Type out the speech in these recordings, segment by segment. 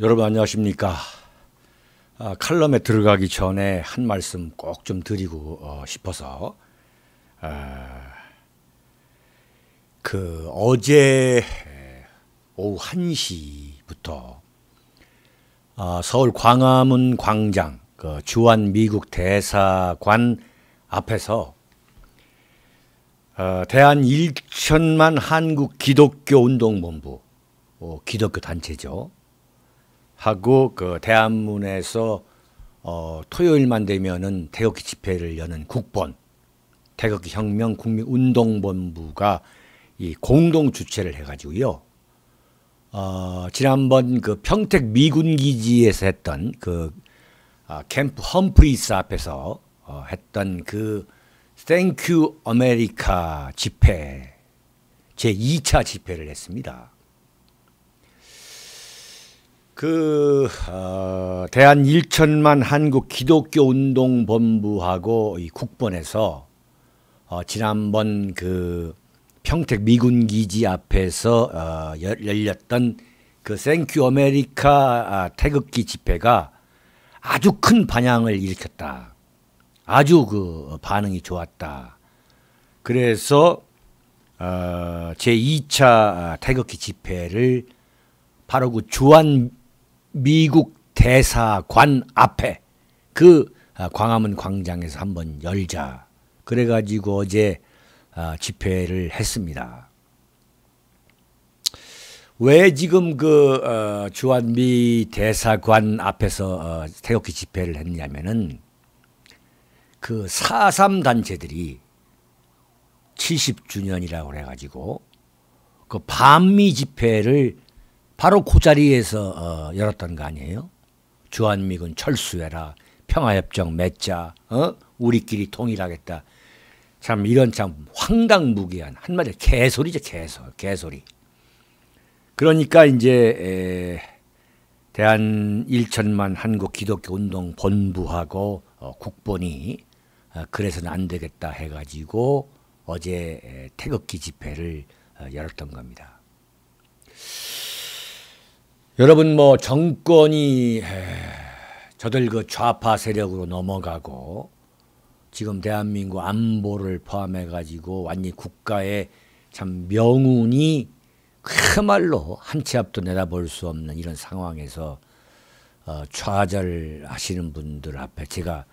여러분 안녕하십니까. 칼럼에 들어가기 전에 한 말씀 꼭 좀 드리고 싶어서 어제 오후 1시부터 서울 광화문 광장 주한 미국 대사관 앞에서 대한 1천만 한국 기독교 운동본부 기독교 단체죠. 하고 대한문에서 토요일만 되면은 태극기 집회를 여는 국본 태극기 혁명 국민운동본부가 이 공동 주최를 해가지고요. 지난번 평택 미군 기지에서 했던 캠프 험프리스 앞에서 했던 땡큐 아메리카 집회 제 2차 집회를 했습니다. 대한 1천만 한국 기독교 운동본부하고 이 국본에서 지난번 평택 미군 기지 앞에서 열렸던 땡큐 아메리카 태극기 집회가 아주 큰 반향을 일으켰다. 아주 반응이 좋았다. 그래서 제 2차 태극기 집회를 바로 주한 미국 대사관 앞에 광화문 광장에서 한번 열자. 그래가지고 어제 집회를 했습니다. 왜 지금 주한 미 대사관 앞에서 태극기 집회를 했냐면은 4.3 단체들이 70주년이라고 그래가지고 반미 집회를 바로 그 자리에서 열었던 거 아니에요? 주한미군 철수해라, 평화협정 맺자, 우리끼리 통일하겠다. 참 이런 참 황당무계한 한마디로 개소리죠, 개소리. 그러니까 이제 대한 1천만 한국 기독교 운동 본부하고 국본이 그래서는 안 되겠다 해가지고 어제 태극기 집회를 열었던 겁니다. 여러분 정권이 저들 좌파 세력으로 넘어가고 지금 대한민국 안보를 포함해 가지고 완전히 국가의 참 명운이 그야말로 한 치 앞도 내다볼 수 없는 이런 상황에서 좌절하시는 분들 앞에 제가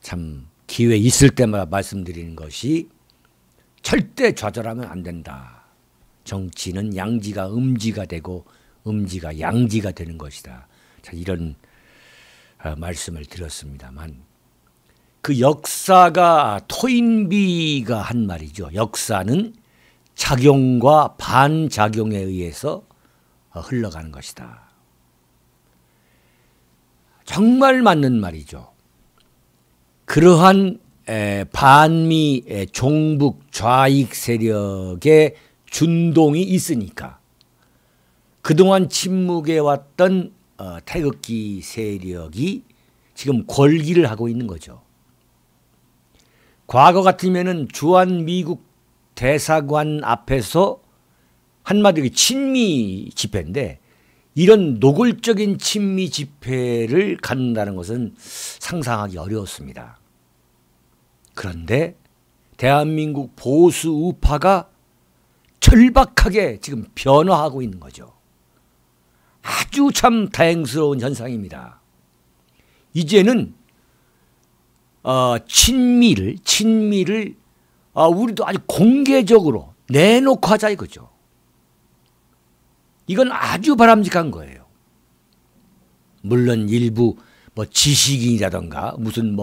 참 기회 있을 때마다 말씀드리는 것이 절대 좌절하면 안 된다. 정치는 양지가 음지가 되고 음지가 양지가 되는 것이다. 자, 이런 말씀을 드렸습니다만 역사가 토인비가 한 말이죠. 역사는 작용과 반작용에 의해서 흘러가는 것이다. 정말 맞는 말이죠. 그러한 반미 종북 좌익 세력의 준동이 있으니까 그동안 침묵해왔던 태극기 세력이 지금 권기를 하고 있는 거죠. 과거 같으면은 주한 미국 대사관 앞에서 한마디로 친미 집회인데 이런 노골적인 친미 집회를 갖는다는 것은 상상하기 어려웠습니다. 그런데 대한민국 보수 우파가 절박하게 지금 변화하고 있는 거죠. 아주 참 다행스러운 현상입니다. 이제는 친미를 우리도 아주 공개적으로 내놓고 하자 이거죠. 이건 아주 바람직한 거예요. 물론 일부 지식인이라던가 무슨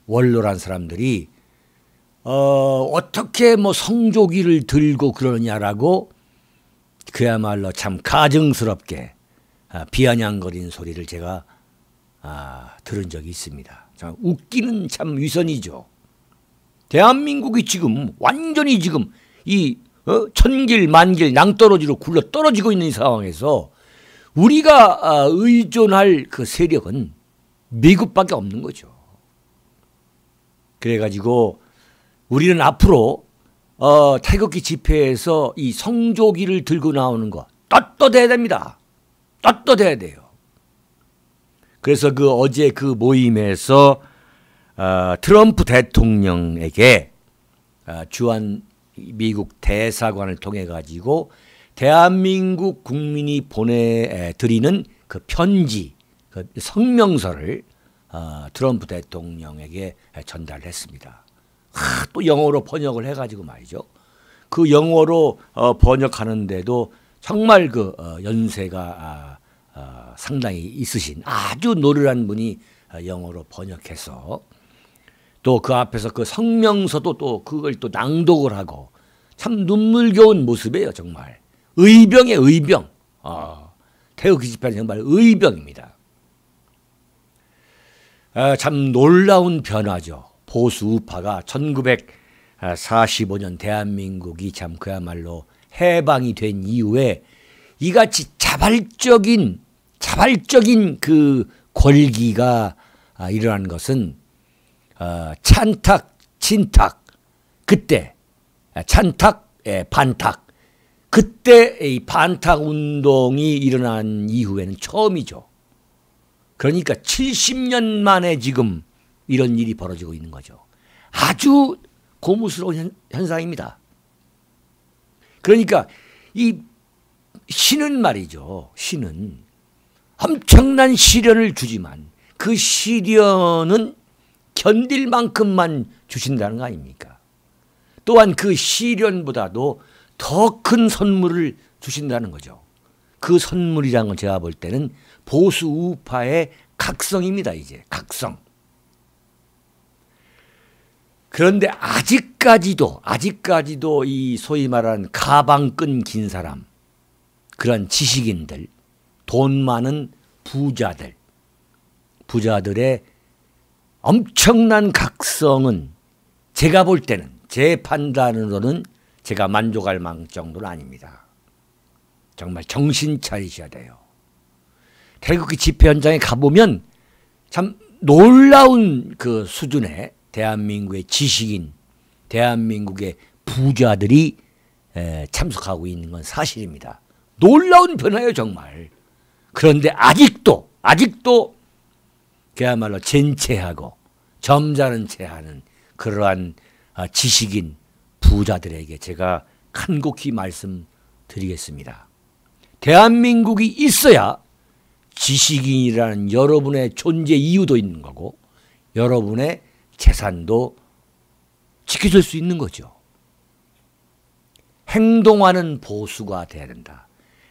원로란 사람들이 어떻게 성조기를 들고 그러느냐라고 그야말로 참 가증스럽게 비아냥거리는 소리를 제가 들은 적이 있습니다. 참 웃기는 참 위선이죠. 대한민국이 지금 완전히 지금 이 천길 만길 낭떠러지로 굴러 떨어지고 있는 이 상황에서 우리가 의존할 세력은 미국밖에 없는 거죠. 그래가지고 우리는 앞으로 태극기 집회에서 이 성조기를 들고 나오는 거 떳떳해야 됩니다. 떳떳해야 돼요. 그래서 어제 그 모임에서 트럼프 대통령에게 주한 미국 대사관을 통해 가지고 대한민국 국민이 보내드리는 그 편지, 그 성명서를 트럼프 대통령에게 전달했습니다. 또 영어로 번역을 해가지고 말이죠. 그 영어로 번역하는데도 정말 연세가 상당히 있으신 아주 노련한 분이 영어로 번역해서 또 그 앞에서 그 성명서도 또 그걸 또 낭독을 하고 참 눈물겨운 모습이에요. 정말 의병의 의병. 태극기 집회는 정말 의병입니다. 참 놀라운 변화죠. 보수 우파가 1945년 대한민국이 참 그야말로 해방이 된 이후에 이같이 자발적인 그 권기가 일어난 것은 찬탁, 친탁, 그때 찬탁, 반탁, 그때 이 반탁 운동이 일어난 이후에는 처음이죠. 그러니까 70년 만에 지금 이런 일이 벌어지고 있는 거죠. 아주 고무스러운 현상입니다. 그러니까 이 신은 말이죠. 신은 엄청난 시련을 주지만 그 시련은 견딜 만큼만 주신다는 거 아닙니까? 또한 그 시련보다도 더 큰 선물을 주신다는 거죠. 그 선물이라는 건 제가 볼 때는 보수 우파의 각성입니다. 이제 각성. 그런데 아직까지도 이 소위 말하는 가방끈 긴 사람, 그런 지식인들, 돈 많은 부자들의 엄청난 각성은 제가 볼 때는, 제 판단으로는 제가 만족할 정도는 아닙니다. 정말 정신 차리셔야 돼요. 태극기 집회 현장에 가보면 참 놀라운 그 수준의 대한민국의 지식인, 대한민국의 부자들이 참석하고 있는 건 사실입니다. 놀라운 변화예요, 정말. 그런데 아직도 그야말로 젠체하고 점잖은 체하는 그러한 지식인 부자들에게 제가 간곡히 말씀드리겠습니다. 대한민국이 있어야 지식인이라는 여러분의 존재 이유도 있는 거고 여러분의 재산도 지켜줄 수 있는 거죠. 행동하는 보수가 돼야 된다.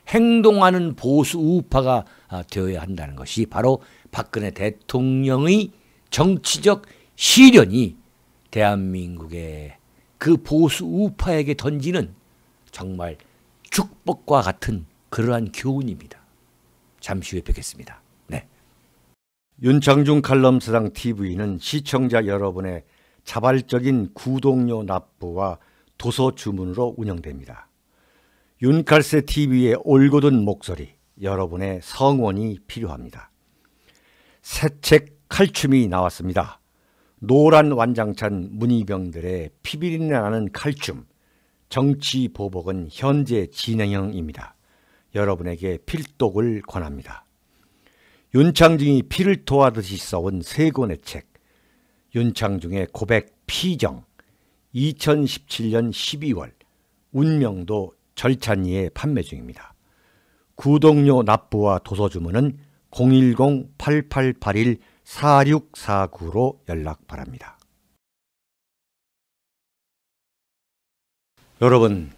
행동하는 보수 우파가 되어야 한다는 것이 바로 박근혜 대통령의 정치적 시련이 대한민국의 그 보수 우파에게 던지는 정말 축복과 같은 그러한 교훈입니다. 잠시 후에 뵙겠습니다. 네. 윤창중 칼럼사상 TV는 시청자 여러분의 자발적인 구독료 납부와 도서 주문으로 운영됩니다. 윤칼세 TV의 올곧은 목소리, 여러분의 성원이 필요합니다. 새 책 칼춤이 나왔습니다. 노란 완장찬 문희병들의 피비린내 나는 칼춤, 정치 보복은 현재 진행형입니다. 여러분에게 필독을 권합니다. 윤창중이 피를 토하듯이 써온 세 권의 책, 윤창중의 고백 피정, 2017년 12월, 운명도 절찬리에 판매 중입니다. 구독료 납부와 도서 주문은 010-8881-4649로 연락 바랍니다. 여러분,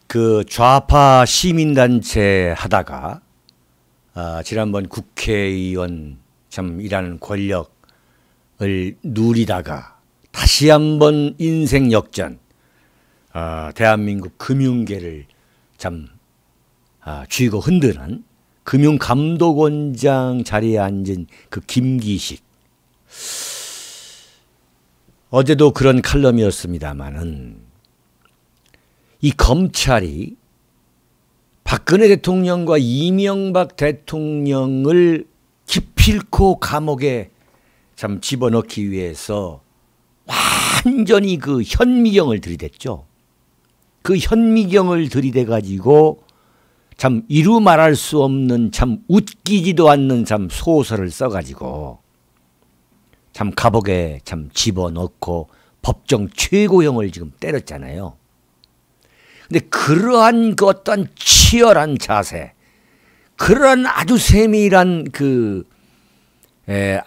그 좌파 시민단체 하다가 지난번 국회의원 참 일하는 권력을 누리다가 다시 한번 인생 역전, 대한민국 금융계를 참 쥐고 흔드는 금융감독원장 자리에 앉은 그 김기식. 어제도 그런 칼럼이었습니다마는 이 검찰이 박근혜 대통령과 이명박 대통령을 기필코 감옥에 참 집어넣기 위해서 완전히 그 현미경을 들이댔죠. 그 현미경을 들이대 가지고 참 이루 말할 수 없는 참 웃기지도 않는 참 소설을 써가지고 참 감옥에 참 집어넣고 법정 최고형을 지금 때렸잖아요. 근데 그러한 그 어떤 치열한 자세, 그러한 아주 세밀한 그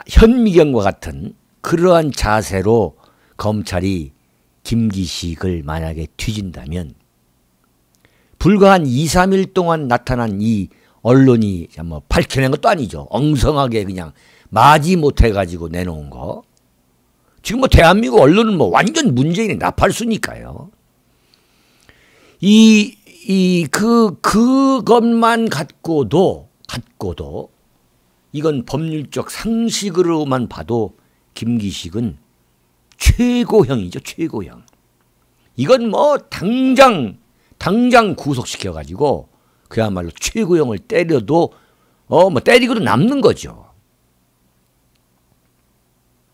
현미경과 같은 그러한 자세로 검찰이 김기식을 만약에 뒤진다면 불과 한 2, 3일 동안 나타난 이 언론이 뭐 밝혀낸 것도 아니죠. 엉성하게 그냥 마지 못해가지고 내놓은 거. 지금 뭐 대한민국 언론은 뭐 완전 문재인의 나팔수니까요. 그것만 갖고도 이건 법률적 상식으로만 봐도 김기식은 최고형이죠, 최고형. 이건 뭐 당장 구속시켜가지고 그야말로 최고형을 때려도 뭐 때리고도 남는 거죠.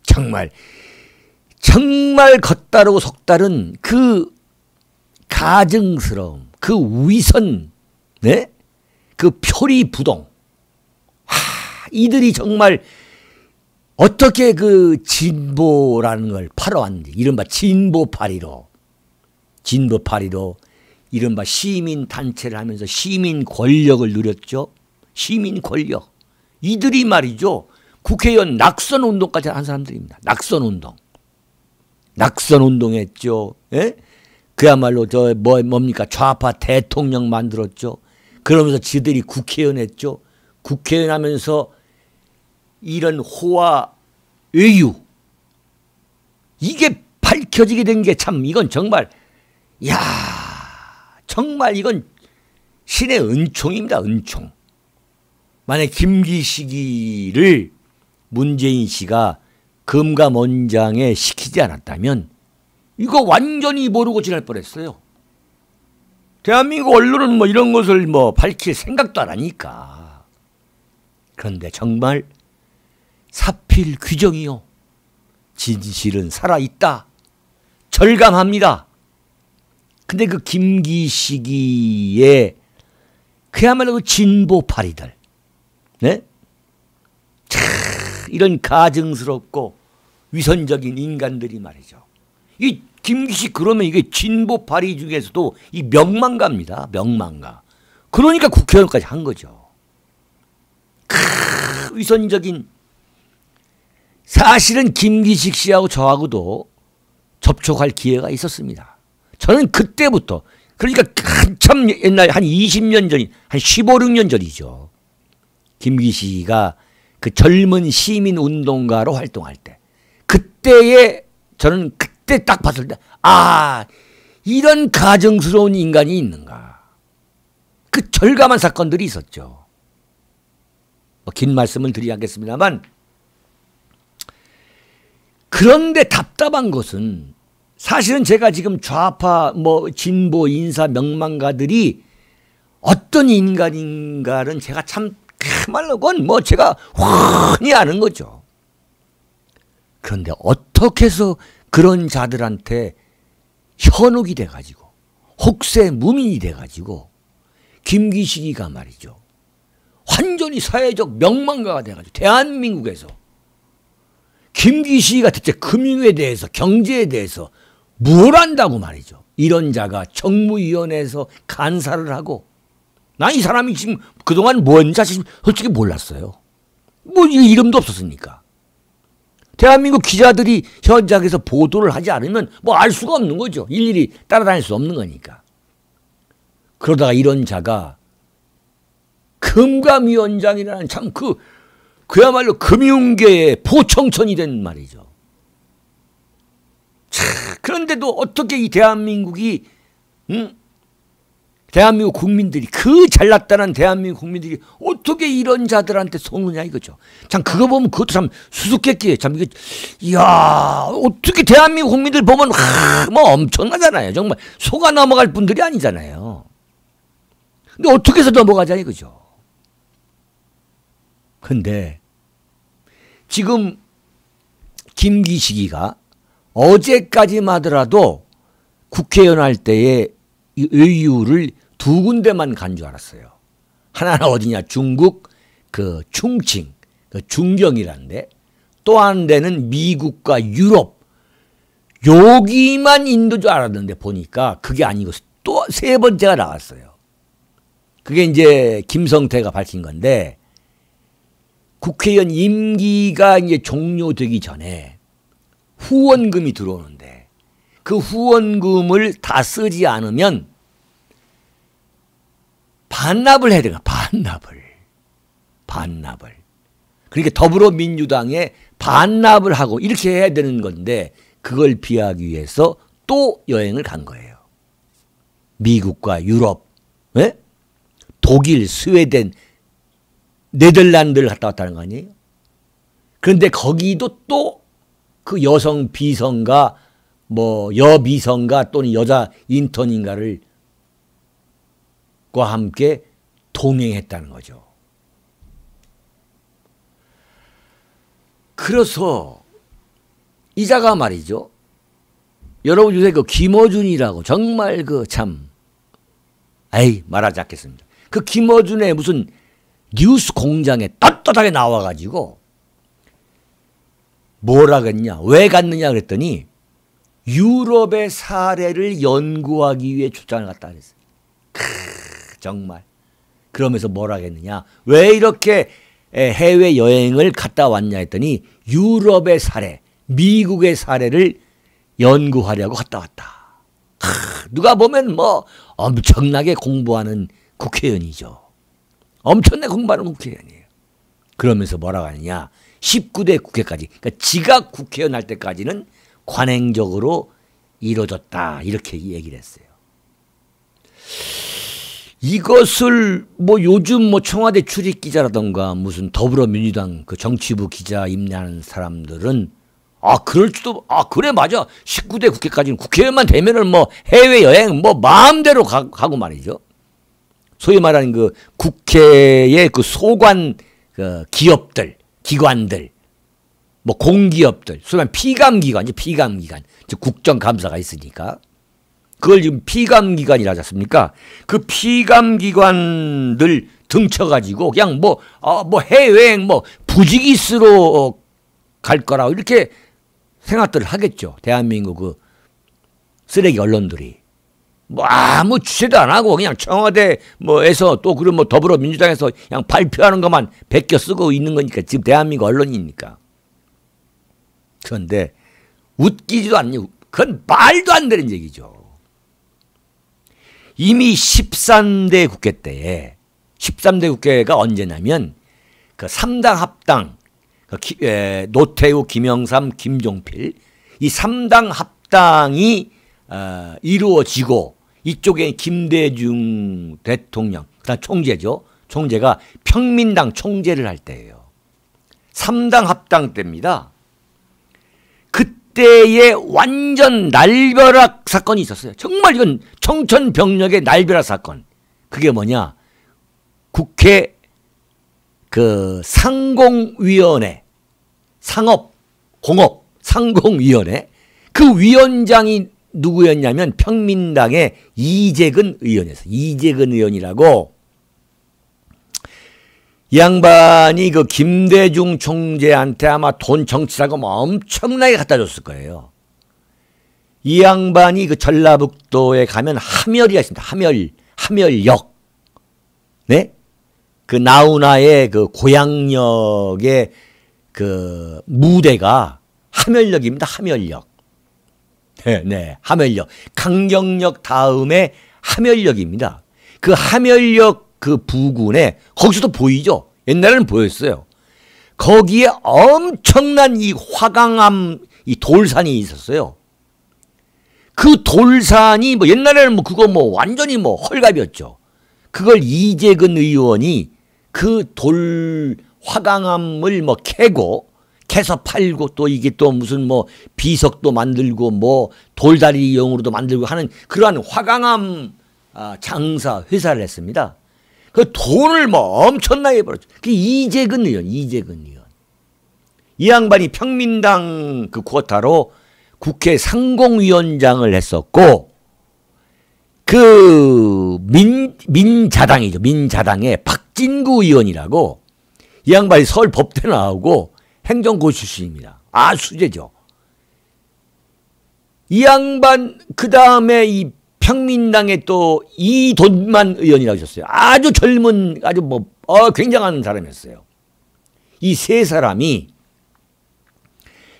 정말 겉다르고 속다른 그 가증스러움, 그 위선, 네? 그 표리부동. 이들이 정말 어떻게 그 진보라는 걸 팔아왔는지, 이른바 진보파리로 이른바 시민단체를 하면서 시민 권력을 누렸죠. 시민 권력. 이들이 말이죠. 국회의원 낙선운동까지 한 사람들입니다. 낙선운동했죠. 예? 그야말로 뭡니까? 좌파 대통령 만들었죠. 그러면서 지들이 국회의원 했죠. 국회의원 하면서 이런 호화 외유. 이게 밝혀지게 된 게 참 이건 정말 정말 이건 신의 은총입니다. 은총. 만약 김기식이를 문재인 씨가 금감원장에 시키지 않았다면 이거 완전히 모르고 지날 뻔했어요. 대한민국 언론은 뭐 이런 것을 뭐 밝힐 생각도 안 하니까. 그런데 정말 사필 규정이요. 진실은 살아있다. 절감합니다. 근데 그 김기식이의 그야말로 그 진보파리들, 네? 이런 가증스럽고 위선적인 인간들이 말이죠. 이 김기식 그러면 이게 진보파리 중에서도 이 명망가입니다. 명망가. 그러니까 국회의원까지 한 거죠. 위선적인. 사실은 김기식 씨하고 저하고도 접촉할 기회가 있었습니다. 저는 그때부터, 그러니까 한참 옛날 한 20년 전이, 한 15, 16년 전이죠. 김기식이가 그 젊은 시민운동가로 활동할 때. 저는 그때 딱 봤을 때, 이런 가증스러운 인간이 있는가. 그 절감한 사건들이 있었죠. 긴 말씀을 드리겠습니다만, 그런데 답답한 것은 사실은 제가 지금 좌파 진보 인사 명망가들이 어떤 인간인가는 제가 참 그말로 그건 제가 훤히 아는 거죠. 그런데 어떻게 해서 그런 자들한테 현혹이 돼가지고 혹세 무민이 돼가지고 김기식이가 말이죠. 완전히 사회적 명망가가 돼가지고 대한민국에서 김기식이가 대체 금융에 대해서 경제에 대해서 뭘 안다고 말이죠. 이런 자가 정무위원회에서 간사를 하고 난 이 사람이 지금 그동안 뭔지 사실 솔직히 몰랐어요. 이름도 없었으니까. 대한민국 기자들이 현장에서 보도를 하지 않으면 알 수가 없는 거죠. 일일이 따라다닐 수 없는 거니까. 그러다가 이런 자가 금감위원장이라는 참 그야말로 금융계의 포청천이 된 말이죠. 그런데도 어떻게 이 대한민국이, 대한민국 국민들이, 그 잘났다는 대한민국 국민들이 어떻게 이런 자들한테 속느냐 이거죠. 참 그거 보면 그것도 참 수수께끼예요. 참 이게, 어떻게 대한민국 국민들 보면 엄청나잖아요. 정말 속아 넘어갈 분들이 아니잖아요. 근데 어떻게 해서 넘어가자 이거죠. 근데 지금 김기식이가 어제까지만 하더라도 국회의원 할 때의 의유를 2군데만 간 줄 알았어요. 하나는 어디냐? 중국 그 충칭, 그 중경이라는데, 또 한 데는 미국과 유럽. 여기만 인도인 줄 알았는데 보니까 그게 아니고 또 세 번째가 나왔어요. 그게 이제 김성태가 밝힌 건데, 국회의원 임기가 이제 종료되기 전에 후원금이 들어오는데, 그 후원금을 다 쓰지 않으면 반납을 해야 돼요. 반납을. 그러니까 더불어민주당에 반납을 하고 이렇게 해야 되는 건데, 그걸 피하기 위해서 또 여행을 간 거예요. 미국과 유럽, 네? 독일, 스웨덴, 네덜란드를 갔다 왔다는 거 아니에요? 그런데 거기도 또 그 여성 비서인가 뭐 여비서인가 또는 여자 인턴인가를 과 함께 동행했다는 거죠. 그래서 이자가 말이죠. 여러분 요새 그 김어준이라고 정말 그 참, 말하지 않겠습니다. 그 김어준의 무슨 뉴스 공장에 떳떳하게 나와가지고 뭐라 그랬냐, 왜 갔느냐 그랬더니 유럽의 사례를 연구하기 위해 출장을 갔다 그랬어요. 정말. 그러면서 뭐라 했느냐, 왜 이렇게 해외여행을 갔다 왔냐 했더니 유럽의 사례, 미국의 사례를 연구하려고 갔다 왔다. 누가 보면 뭐 엄청나게 공부하는 국회의원이죠. 엄청나게 공부하는 국회의원이에요. 그러면서 뭐라고 하느냐, 19대 국회까지, 그러니까 지가 국회의원 할 때까지는 관행적으로 이루어졌다, 이렇게 얘기를 했어요. 이것을 뭐 요즘 뭐 청와대 출입 기자라던가 무슨 더불어민주당 그 정치부 기자 임대하는 사람들은 그럴지도, 그래 맞아, 19대 국회까지는 국회의원만 되면은 뭐 해외여행 뭐 마음대로 가고 말이죠. 소위 말하는 그 국회의 그 소관 그 기업들, 기관들, 뭐 공기업들, 소위 말하는 피감기관, 즉 국정감사가 있으니까 그걸 지금 피감기관이라 하지 않습니까? 그 피감기관들 등쳐가지고 그냥 뭐 해외여행 뭐 부지기스로 갈 거라고 이렇게 생각들을 하겠죠. 대한민국 그 쓰레기 언론들이. 뭐 아무 취재도 안 하고 그냥 청와대 뭐에서 또 그런 뭐 더불어민주당에서 그냥 발표하는 것만 베껴 쓰고 있는 거니까 지금 대한민국 언론이니까. 그런데 웃기지도 않니, 그건 말도 안 되는 얘기죠. 이미 13대 국회 때에, 13대 국회가 언제냐면 그 3당 합당, 노태우, 김영삼, 김종필, 이 3당 합당이 이루어지고 이쪽에 김대중 대통령, 그다음 총재죠. 총재가 평민당 총재를 할 때예요. 3당 합당 때입니다. 그때에 완전 날벼락 사건이 있었어요. 정말 이건 청천벽력의 날벼락 사건. 그게 뭐냐? 국회 그 상공위원회, 상공위원회, 그 위원장이 누구였냐면 평민당의 이재근 의원이었어요. 이재근 의원이라고. 이 양반이 그 김대중 총재한테 아마 돈 정치라고 뭐 엄청나게 갖다 줬을 거예요. 이 양반이 그 전라북도에 가면 함열이가 있습니다. 함열역. 네? 그 나훈아의 그 고향역의 그 무대가 함열역입니다. 함열역. 네, 함열역. 강경역 다음에 함열역입니다. 그 함열역 그 부근에 거기서도 보이죠. 옛날에는 보였어요. 거기에 엄청난 이 화강암 이 돌산이 있었어요. 그 돌산이 뭐 옛날에는 뭐 그거 뭐 완전히 뭐 헐갑이었죠. 그걸 이재근 의원이 그 돌 화강암을 뭐 캐서 팔고 또 이게 또 무슨 뭐 비석도 만들고 뭐 돌다리용으로도 만들고 하는 그러한 화강암 장사 회사를 했습니다. 그 돈을 뭐 엄청나게 벌었죠. 그 이재근 의원. 이 양반이 평민당 그 쿼타로 국회 상공위원장을 했었고, 그 민자당이죠. 민자당의 박진구 의원이라고, 이 양반이 서울 법대 나오고 행정고 출신입니다. 아, 수재죠. 이 양반 그 다음에 이 평민당의 또 이돈만 의원이라고 하셨어요. 아주 젊은, 아주 뭐 굉장한 사람이었어요. 이 세 사람이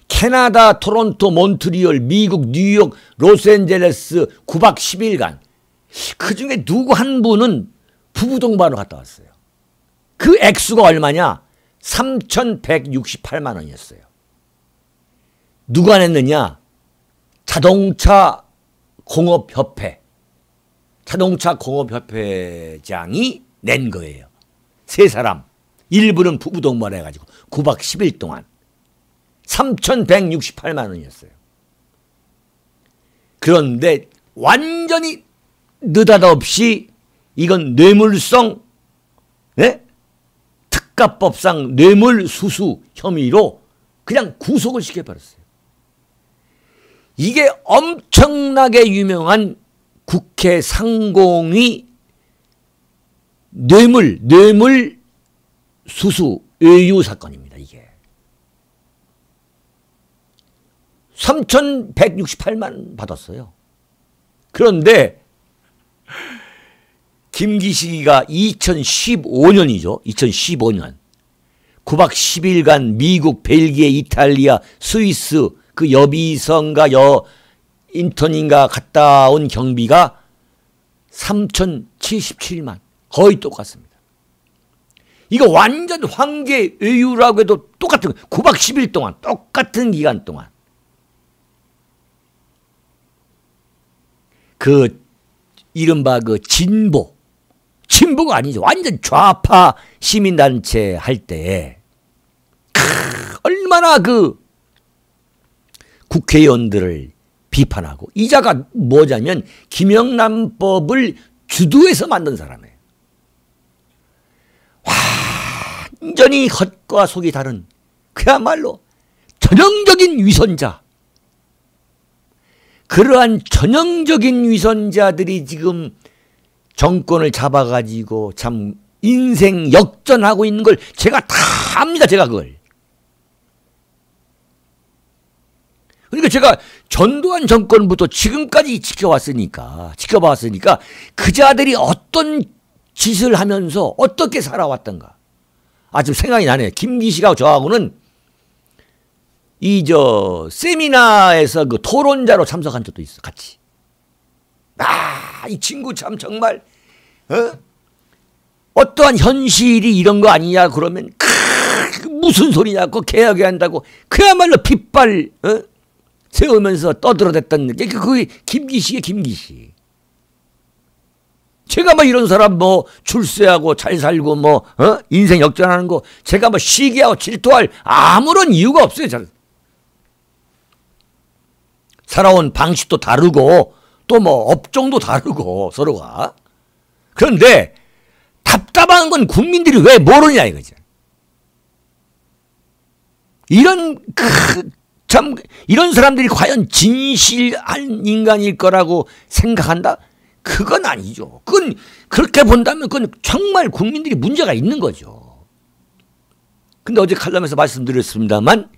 캐나다, 토론토, 몬트리올, 미국, 뉴욕, 로스앤젤레스 9박 10일간, 그 중에 누구 한 분은 부부 동반으로 갔다 왔어요. 그 액수가 얼마냐? 3,168만 원이었어요. 누가 냈느냐? 자동차 공업협회, 자동차 공업협회장이 낸 거예요. 세 사람, 일부는 부부 동반을 해가지고 9박 10일 동안 3,168만 원이었어요. 그런데 완전히 느닷없이 이건 뇌물성, 네? 특가법상 뇌물수수 혐의로 그냥 구속을 시켜버렸어요. 이게 엄청나게 유명한 국회 상공위 뇌물 수수 외유 사건입니다. 이게 3,168만 받았어요. 그런데 김기식이가 2015년이죠. 2015년 9박 10일간 미국, 벨기에, 이탈리아, 스위스 그 여비선가 인턴인가 갔다 온 경비가 3,077만, 거의 똑같습니다. 이거 완전 황계 외유라고 해도 똑같은, 9박 10일 동안 똑같은 기간 동안 그 이른바 그 진보가 아니죠. 완전 좌파 시민단체 할 때에 얼마나 그 국회의원들을 비판하고, 이자가 뭐냐면 김영란법을 주도해서 만든 사람이에요. 완전히 겉과 속이 다른 그야말로 전형적인 위선자. 그러한 전형적인 위선자들이 지금 정권을 잡아가지고 참 인생 역전하고 있는 걸 제가 다 압니다. 제가 그걸. 그러니까 제가 전두환 정권부터 지금까지 지켜봤으니까 그 자들이 어떤 짓을 하면서 어떻게 살아왔던가. 아, 지금 생각이 나네요. 김기식하고 저하고는 세미나에서 그 토론자로 참석한 적도 있어, 같이. 아, 이 친구 참 정말, 어떠한 현실이 이런 거 아니냐, 그러면, 무슨 소리냐고 개혁해야 한다고, 그야말로 빗발, 세우면서 떠들어댔던 게 그게 김기식이에요, 김기식. 제가 뭐 이런 사람 뭐 출세하고 잘 살고 뭐, 인생 역전하는 거, 제가 뭐 시기하고 질투할 아무런 이유가 없어요, 저는. 살아온 방식도 다르고 또 뭐 업종도 다르고 서로가. 그런데 답답한 건 국민들이 왜 모르냐 이거죠. 이런 사람들이 과연 진실한 인간일 거라고 생각한다? 그건 아니죠. 그건 그렇게 본다면 그건 정말 국민들이 문제가 있는 거죠. 근데 어제 칼럼에서 말씀드렸습니다만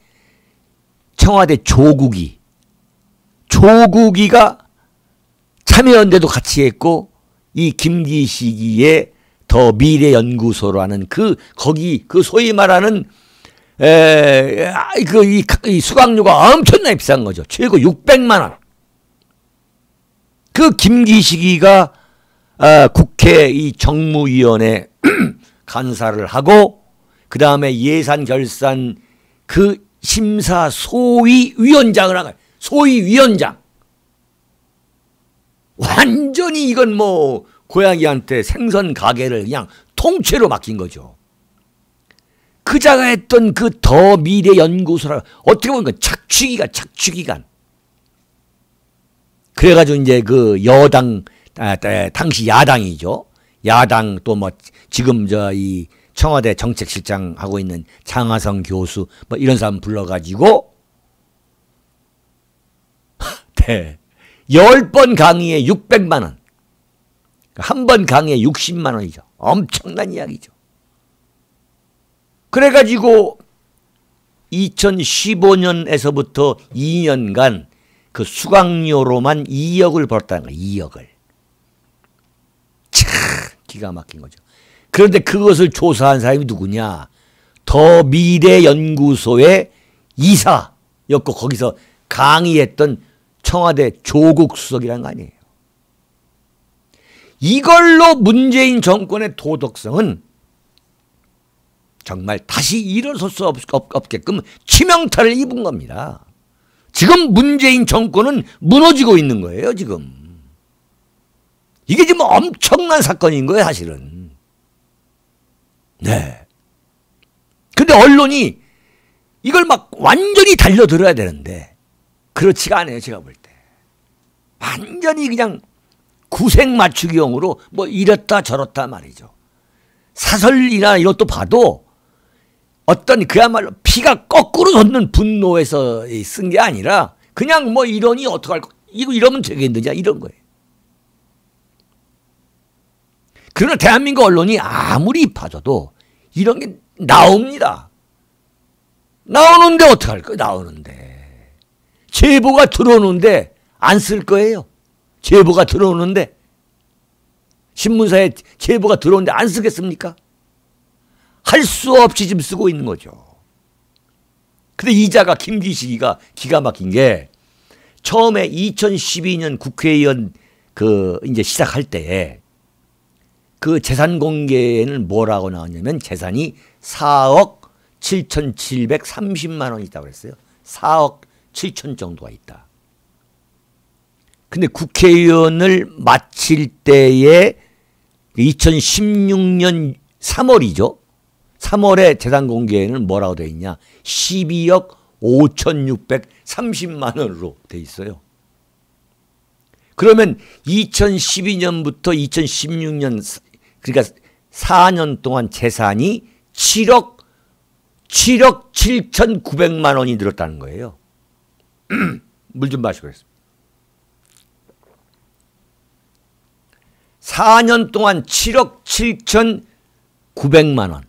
청와대 조국이가 참여연대도 같이 했고, 이 김기식이의 더 미래연구소라는 거기 소위 말하는 이 수강료가 엄청나게 비싼 거죠. 최고 600만 원. 그 김기식이가 국회 이 정무위원회 간사를 하고, 그 다음에 예산 결산 그 심사 소위위원장을 하고, 소위위원장. 완전히 이건 뭐 고양이한테 생선 가게를 그냥 통째로 맡긴 거죠. 그자가 했던 그 더 미래 연구소라, 어떻게 보면 그 착취기간. 그래가지고 이제 그 여당, 당시 야당이죠. 야당 또 뭐 지금 이 청와대 정책실장 하고 있는 장하성 교수 뭐 이런 사람 불러가지고 네. 10번 강의에 600만 원. 한 번 강의에 60만 원이죠. 엄청난 이야기죠. 그래가지고 2015년에서부터 2년간 그 수강료로만 2억을 벌었다는 거예요. 2억을. 참 기가 막힌 거죠. 그런데 그것을 조사한 사람이 누구냐? 더미래연구소의 이사였고 거기서 강의했던 청와대 조국 수석이라는 거 아니에요. 이걸로 문재인 정권의 도덕성은 정말 다시 일어설 수 없게끔 치명타를 입은 겁니다. 지금 문재인 정권은 무너지고 있는 거예요, 지금. 이게 지금 엄청난 사건인 거예요, 사실은. 네. 근데 언론이 이걸 막 완전히 달려들어야 되는데, 그렇지가 않아요, 제가 볼 때. 완전히 그냥 구색 맞추기용으로 뭐 이렇다 저렇다 말이죠. 사설이나 이것도 봐도 어떤 그야말로 피가 거꾸로 솟는 분노에서 쓴 게 아니라 그냥 뭐 이러니 어떡할 거, 이러면 되겠느냐 이런 거예요. 그러나 대한민국 언론이 아무리 봐줘도 이런 게 나옵니다. 나오는데 어떡할 거예요? 나오는데. 제보가 들어오는데 안 쓸 거예요. 제보가 들어오는데. 신문사에 제보가 들어오는데 안 쓰겠습니까? 할 수 없이 지금 쓰고 있는 거죠. 근데 이자가 김기식이가 기가 막힌 게 처음에 2012년 국회의원 이제 시작할 때에 그 재산 공개는 뭐라고 나왔냐면 재산이 4억 7,730만 원이 있다고 그랬어요. 4억 7천 정도가 있다. 근데 국회의원을 마칠 때에 2016년 3월이죠. 3월에 재산 공개는 뭐라고 되어 있냐. 12억 5,630만 원으로 되어 있어요. 그러면 2012년부터 2016년 그러니까 4년 동안 재산이 7억 7,900만 원이 늘었다는 거예요. 물 좀 마시고 있습니다. 4년 동안 7억 7,900만 원.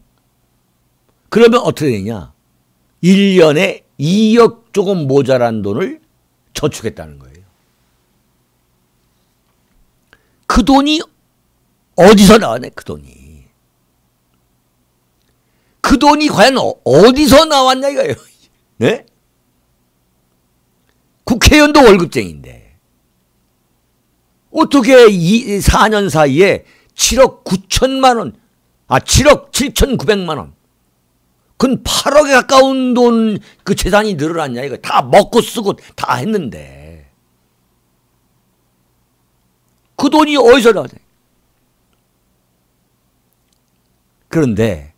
그러면 어떻게 되냐? 1년에 2억 조금 모자란 돈을 저축했다는 거예요. 그 돈이 어디서 나왔네, 그 돈이. 그 돈이 과연 어디서 나왔냐 이거예요. 네? 국회의원도 월급쟁이인데 어떻게 4년 사이에 7억 9천만 원, 7억 7,900만 원, 그건 8억에 가까운 돈, 그 재산이 늘어났냐 이거. 다 먹고 쓰고 다 했는데 그 돈이 어디서 나왔냐. 그런데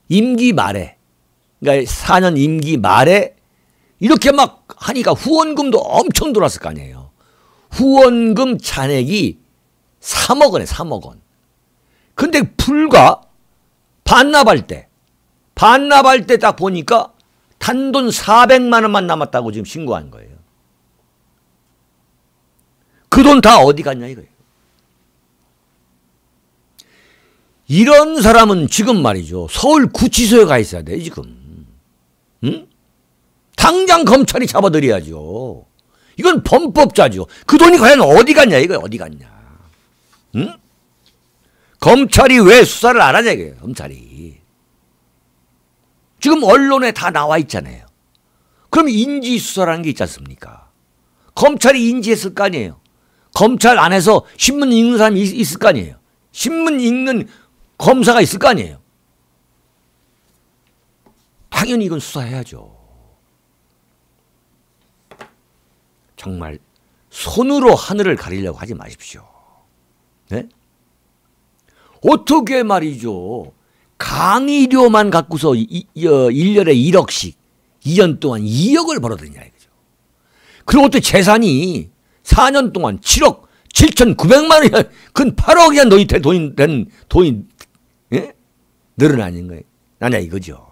임기 말에, 그러니까 4년 임기 말에 이렇게 막 하니까 후원금도 엄청 들어왔을 거 아니에요. 후원금 잔액이 3억 원에 3억 원. 근데 불과 반납할 때 딱 보니까 단돈 400만 원만 남았다고 지금 신고한 거예요. 그 돈 다 어디 갔냐 이거예요. 이런 사람은 지금 말이죠. 서울 구치소에 가 있어야 돼, 지금. 응? 당장 검찰이 잡아들여야죠. 이건 범법자죠. 그 돈이 과연 어디 갔냐, 이거예요. 어디 갔냐. 응? 검찰이 왜 수사를 안 하냐, 이거예요. 검찰이. 지금 언론에 다 나와 있잖아요. 그럼 인지수사라는 게 있지 않습니까? 검찰이 인지했을 거 아니에요. 검찰 안에서 신문 읽는 사람이 있을 거 아니에요. 신문 읽는 검사가 있을 거 아니에요. 당연히 이건 수사해야죠. 정말 손으로 하늘을 가리려고 하지 마십시오. 네? 어떻게 말이죠. 강의료만 갖고서 1년에 1억씩 2년 동안 2억을 벌어들이냐 이거죠. 그리고 또 재산이 4년 동안 7억 7,900만 원이, 그건 8억이나 돈이 예? 늘어나는 거예요. 나냐 이거죠.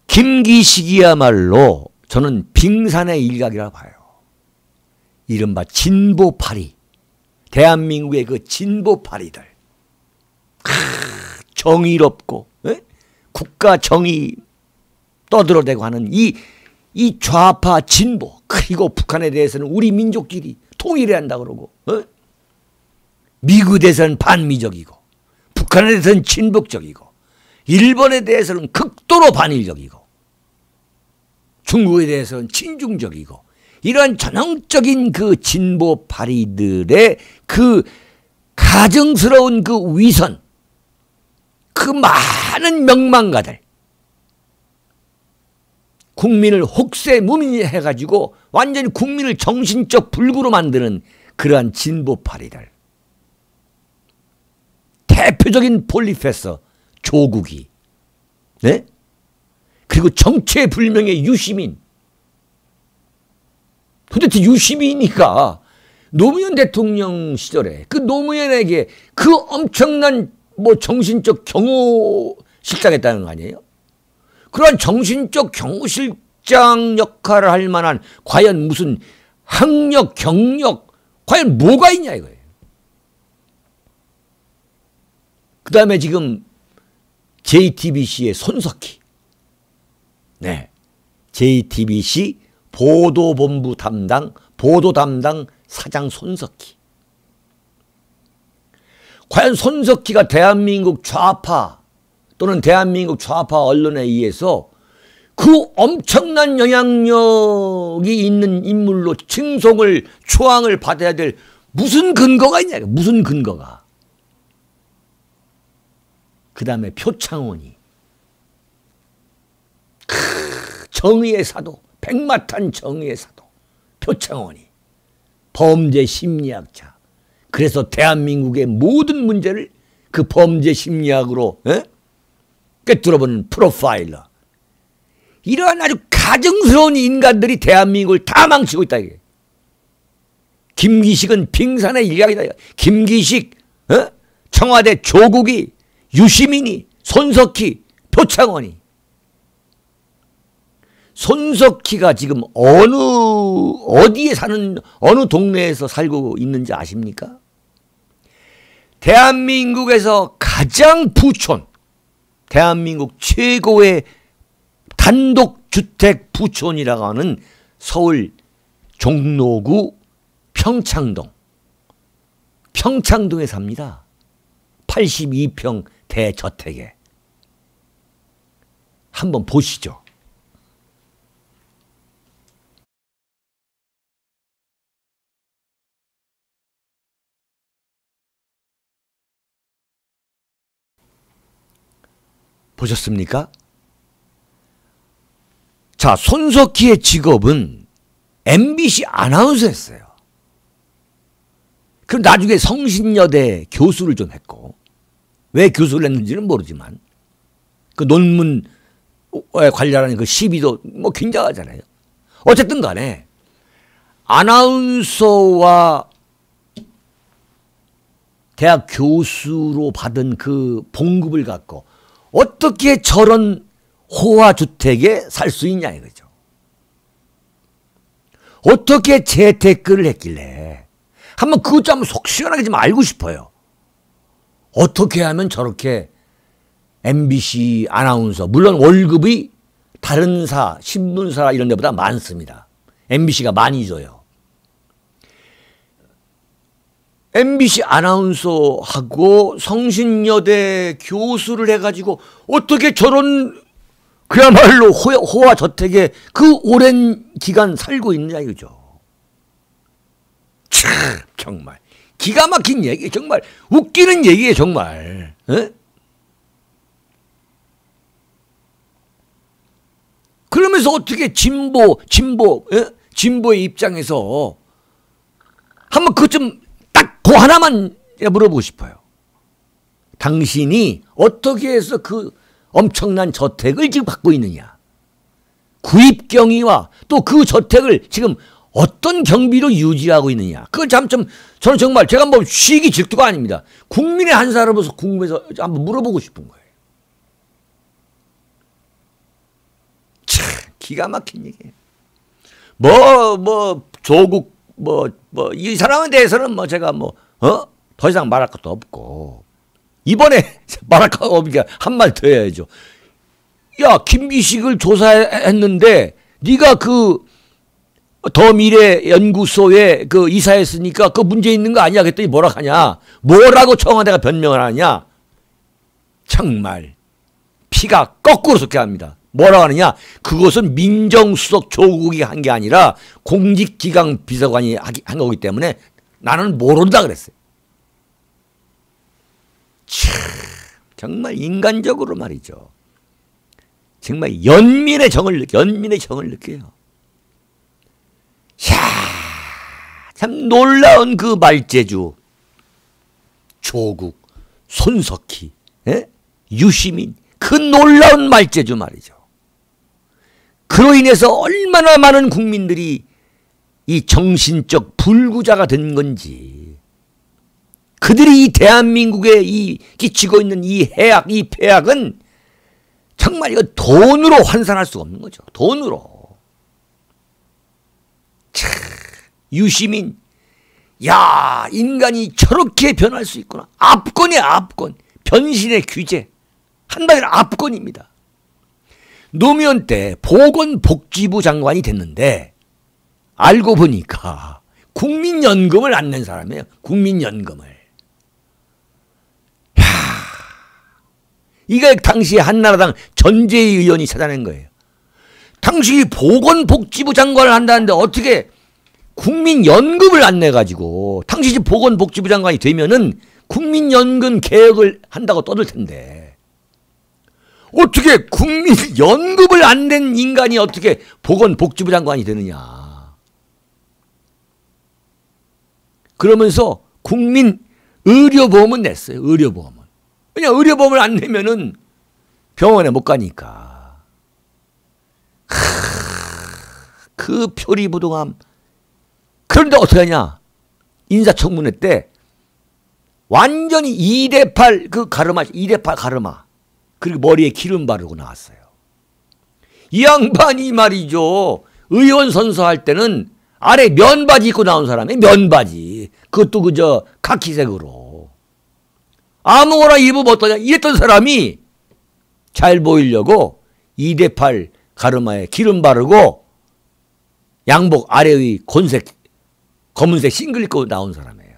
김기식이야말로 저는 빙산의 일각이라고 봐요. 이른바 진보파리, 대한민국의 그 진보파리들, 정의롭고 국가 정의 떠들어대고 하는 이 좌파 진보, 그리고 북한에 대해서는 우리 민족끼리 통일해야 한다 그러고, 미국에 대해서는 반미적이고, 북한에 대해서는 친북적이고, 일본에 대해서는 극도로 반일적이고, 중국에 대해서는 친중적이고, 이러한 전형적인 그 진보파리들의 그 가증스러운 그 위선, 그 많은 명망가들, 국민을 혹세무민해가지고 완전히 국민을 정신적 불구로 만드는 그러한 진보파리들. 대표적인 폴리페서 조국이, 네? 그리고 정체불명의 유시민. 도대체 유시민이니까 노무현 대통령 시절에 그 노무현에게 그 엄청난 뭐 정신적 경호실장했다는 거 아니에요? 그러한 정신적 경호실장 역할을 할 만한 과연 무슨 학력, 경력, 과연 뭐가 있냐 이거예요. 그 다음에 지금 JTBC의 손석희. 네. JTBC 보도본부 담당, 보도 담당 사장 손석희. 과연 손석희가 대한민국 좌파 또는 대한민국 좌파 언론에 의해서 그 엄청난 영향력이 있는 인물로 칭송을, 초항을 받아야 될 무슨 근거가 있냐, 무슨 근거가. 그 다음에 표창원이. 정의의 사도, 백마탄 정의의 사도, 표창원이. 범죄 심리학자. 그래서 대한민국의 모든 문제를 그 범죄 심리학으로 꿰뚫어보는 프로파일러. 이러한 아주 가증스러운 인간들이 대한민국을 다 망치고 있다. 이게. 김기식은 빙산의 일각이다. 김기식, 청와대 조국이, 유시민이, 손석희, 표창원이. 손석희가 지금 어디에 사는, 어느 동네에서 살고 있는지 아십니까? 대한민국에서 가장 부촌, 대한민국 최고의 단독주택 부촌이라고 하는 서울 종로구 평창동. 평창동에 삽니다. 82평 대저택에. 한번 보시죠. 보셨습니까? 자, 손석희의 직업은 MBC 아나운서였어요. 그럼 나중에 성신여대 교수를 좀 했고, 왜 교수를 했는지는 모르지만 그 논문에 관련한 그 시비도 뭐 굉장하잖아요. 어쨌든 간에 아나운서와 대학 교수로 받은 그 봉급을 갖고 어떻게 저런 호화주택에 살 수 있냐 이거죠. 어떻게 재테크를 했길래. 한번 그것 좀 한번 속 시원하게 좀 알고 싶어요. 어떻게 하면 저렇게 MBC 아나운서, 물론 월급이 다른 신문사 이런 데보다 많습니다. MBC가 많이 줘요. MBC 아나운서하고 성신여대 교수를 해가지고 어떻게 저런 그야말로 호화저택에 그 오랜 기간 살고 있느냐 이거죠. 참 정말 기가 막힌 얘기, 정말 웃기는 얘기예요 정말. 에? 그러면서 어떻게 진보의 입장에서 한번 그것 좀 딱 그 하나만 물어보고 싶어요. 당신이 어떻게 해서 그 엄청난 저택을 지금 갖고 있느냐. 구입 경위와 또 그 저택을 지금 어떤 경비로 유지하고 있느냐. 그걸 참 저는 정말 제가 뭐 시기 질투가 아닙니다. 국민의 한 사람으로서 궁금해서 한번 물어보고 싶은 거예요. 참 기가 막힌 얘기예요. 조국 이 사람에 대해서는 제가 더 이상 말할 것도 없고, 이번에 말할 거 없으니까 한 말 더 해야죠. 야, 김기식을 조사했는데 네가 그 더 미래 연구소에 그 이사했으니까 그 문제 있는 거 아니야? 그랬더니 뭐라 하냐? 뭐라고 청와대가 변명을 하냐? 정말 피가 거꾸로 솟게 합니다. 뭐라고 하느냐? 그것은 민정수석 조국이 한 게 아니라 공직기강 비서관이 한 거기 때문에 나는 모른다 그랬어요. 참, 정말 인간적으로 말이죠. 정말 연민의 정을 느껴요. 이야, 참 놀라운 그 말재주, 조국, 손석희, 유시민, 그 놀라운 말재주 말이죠. 그로 인해서 얼마나 많은 국민들이 이 정신적 불구자가 된 건지, 그들이 이 대한민국에 끼치고 있는 이 해악, 이 폐악은 정말 이거 돈으로 환산할 수가 없는 거죠. 돈으로. 참, 유시민, 야, 인간이 저렇게 변할 수 있구나. 압권이야, 압권. 변신의 규제. 한마디로 압권입니다. 노무현 때 보건복지부 장관이 됐는데 알고 보니까 국민연금을 안 낸 사람이에요. 국민연금을. 야, 이거 당시에 한나라당 전재희 의원이 찾아낸 거예요. 당시 보건복지부 장관을 한다는데 어떻게 국민연금을 안 내가지고, 당시 보건복지부 장관이 되면은 국민연금 개혁을 한다고 떠들 텐데 어떻게 국민연금을 안 낸 인간이 어떻게 보건복지부 장관이 되느냐. 그러면서 국민의료보험은 냈어요. 의료보험은. 왜냐, 의료보험을 안 내면은 병원에 못 가니까. 그 표리부동함. 그런데 어떻게 하냐, 인사청문회 때 완전히 2대8 그 가르마, 2대8 가르마, 그리고 머리에 기름 바르고 나왔어요. 이 양반이 말이죠, 의원 선서할 때는 아래 면바지 입고 나온 사람이, 면바지, 그것도 그저 카키색으로 아무거나 입으면 어떠냐 이랬던 사람이 잘 보이려고 2대8 가르마에 기름 바르고 양복 아래의 검은색 싱글 입고 나온 사람이에요.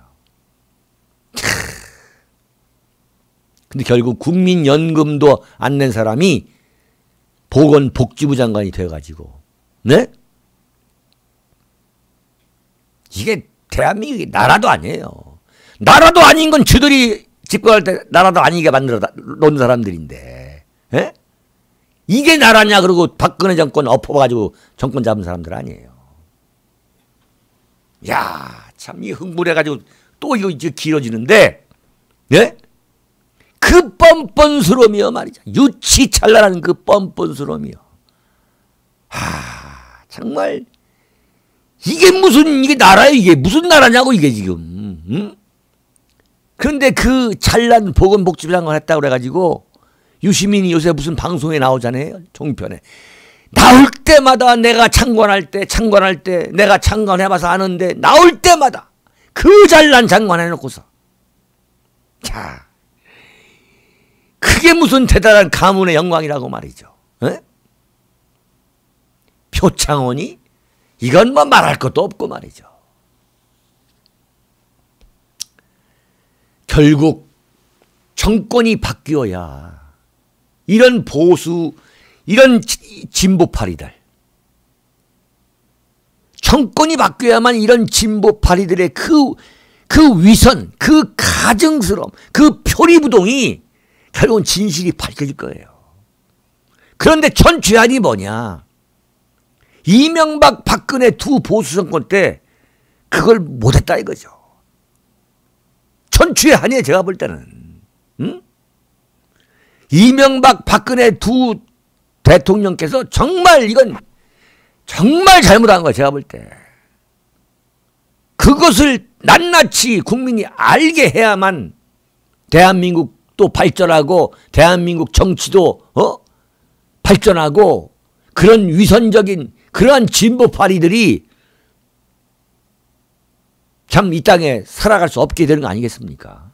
근데 결국 국민연금도 안 낸 사람이 보건복지부 장관이 돼가지고, 네? 이게 대한민국이 나라도 아니에요. 나라도 아닌 건 저들이 집권할 때 나라도 아니게 만들어 놓은 사람들인데, 예? 이게 나라냐 그러고 박근혜 정권 엎어가지고 정권 잡은 사람들 아니에요. 야, 참 이 흥분해가지고 또 이거 이제 길어지는데, 예? 그 뻔뻔스러움이요 말이죠. 유치찬란한 그 뻔뻔스러움이요. 정말 이게 나라예요. 이게 무슨 나라냐고 이게 지금. 응? 그런데 그 찬란 보건복지부 장관 했다고 그래가지고 유시민이 요새 무슨 방송에 나오잖아요. 종편에. 나올 때마다 내가 창관할 때 내가 창관해봐서 아는데 나올 때마다 그 잘난 장관 해놓고서, 자, 그게 무슨 대단한 가문의 영광이라고 말이죠. 에? 표창원이 이건 뭐 말할 것도 없고 말이죠. 결국 정권이 바뀌어야 이런 보수, 이런 진보파리들, 정권이 바뀌어야만 이런 진보파리들의 그 위선, 그 가증스러움, 그 표리부동이 결국은 진실이 밝혀질 거예요. 그런데 전 죄안이 뭐냐? 이명박 박근혜 두 보수 정권 때 그걸 못했다 이거죠. 천추의 한이에요. 제가 볼 때는. 응? 이명박 박근혜 두 대통령께서 정말 이건 정말 잘못한 거예요. 제가 볼 때. 그것을 낱낱이 국민이 알게 해야만 대한민국도 발전하고 대한민국 정치도 발전하고 그런 위선적인 그러한 진보파리들이 참 이 땅에 살아갈 수 없게 되는 거 아니겠습니까?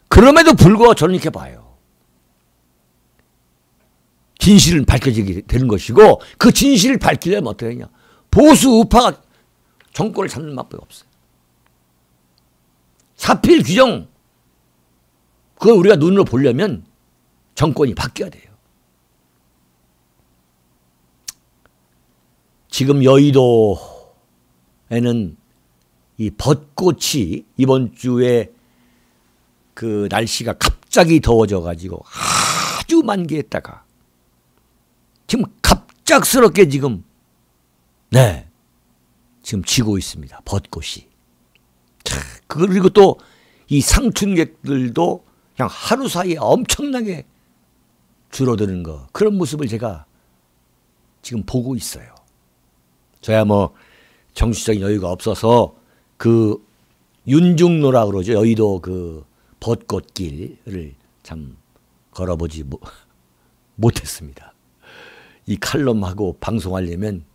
그럼에도 불구하고 저는 이렇게 봐요. 진실은 밝혀지게 되는 것이고 그 진실을 밝히려면 어떻게 하냐. 보수 우파가 정권을 잡는 방법이 없어요. 사필 규정 그걸 우리가 눈으로 보려면 정권이 바뀌어야 돼요. 지금 여의도에는 이 벚꽃이 이번 주에 그 날씨가 갑자기 더워져 가지고 아주 만개했다가 지금 갑작스럽게 지금 지금 지고 있습니다. 벚꽃이. 그리고 또 이 상춘객들도 그냥 하루 사이에 엄청나게 줄어드는 거 그런 모습을 제가 지금 보고 있어요. 저야 뭐 정치적인 여유가 없어서 그 윤중로라 그러죠. 여의도 그 벚꽃길을 참 걸어보지 못했습니다. 이 칼럼하고 방송하려면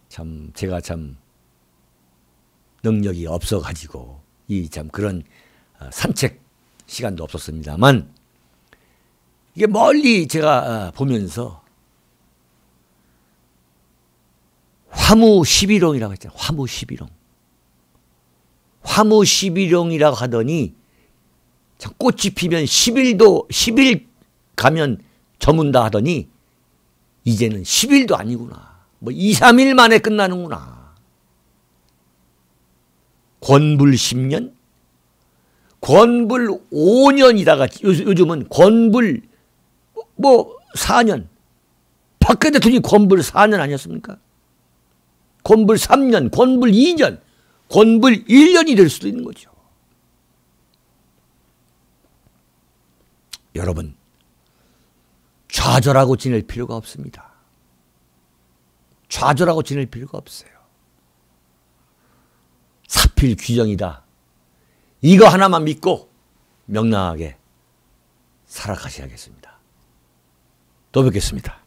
참 제가 참 능력이 없어가지고 이 참 그런 산책 시간도 없었습니다만 이게 멀리 제가 보면서 화무 11홍이라고 했잖아요. 화무 11홍. 화무 11홍이라고 하더니 꽃이 피면 10일 가면 저문다 하더니 이제는 10일도 아니구나. 뭐 2, 3일 만에 끝나는구나. 권불 10년? 권불 5년이다가 요즘은 권불 뭐 4년. 박근혜 대통령이 권불 4년 아니었습니까? 권불 3년, 권불 2년, 권불 1년이 될 수도 있는 거죠. 여러분, 좌절하고 지낼 필요가 없습니다. 좌절하고 지낼 필요가 없어요. 사필 규정이다. 이거 하나만 믿고 명랑하게 살아가셔야겠습니다. 또 뵙겠습니다.